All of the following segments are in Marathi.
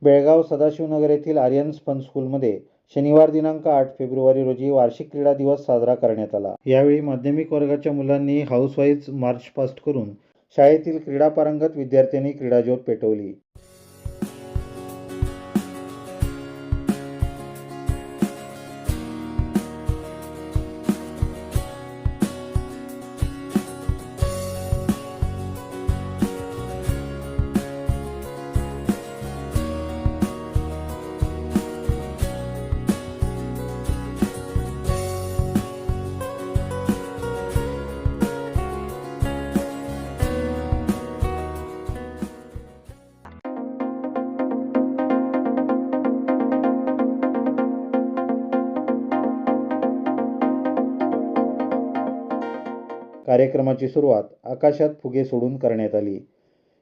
बेळगाव सदाशिवनगर येथील आर्यन फन स्कूलमध्ये शनिवार दिनांक 8 फेब्रुवारी रोजी वार्षिक क्रीडा दिवस साजरा करण्यात आला। यावेळी माध्यमिक वर्गाच्या मुलांनी हाऊसवाईज मार्च पास्ट करून शाळेतील क्रीडा पारंगत विद्यार्थ्यांनी क्रीडाज्योत पेटवली। कार्यक्रमाची सुरुवात आकाशात फुगे सोडून करण्यात आली।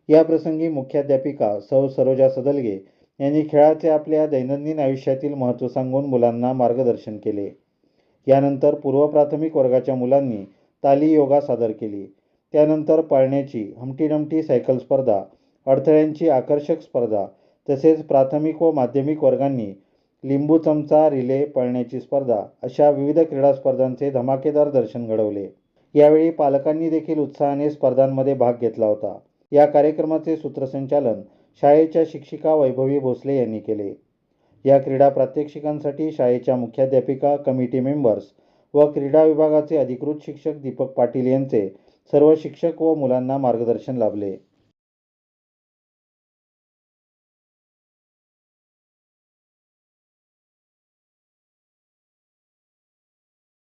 या प्रसंगी मुख्याध्यापिका सौ सरोजा सदलगे यांनी खेळाचे आपल्या दैनंदिन आयुष्यातील महत्त्व सांगून मुलांना मार्गदर्शन केले। यानंतर पूर्व प्राथमिक वर्गाच्या मुलांनी ताली योगा सादर केली। त्यानंतर पळण्याची हमटी डमटी सायकल स्पर्धा, अडथळ्यांची आकर्षक स्पर्धा तसेच प्राथमिक व माध्यमिक वर्गांनी लिंबू चमचा रिले पळण्याची स्पर्धा अशा विविध क्रीडा स्पर्धांचे धमाकेदार दर्शन घडवले। यावेळी पालकांनी देखील उत्साहाने स्पर्धांमध्ये भाग घेतला होता। या कार्यक्रमाचे सूत्रसंचालन शाळेच्या शिक्षिका वैभवी भोसले यांनी केले। या क्रीडा प्रात्यक्षिकांसाठी शाळेच्या मुख्याध्यापिका, कमिटी मेंबर्स व क्रीडा विभागाचे अधिकृत शिक्षक दीपक पाटील यांचे सर्व शिक्षक व मुलांना मार्गदर्शन लाभले।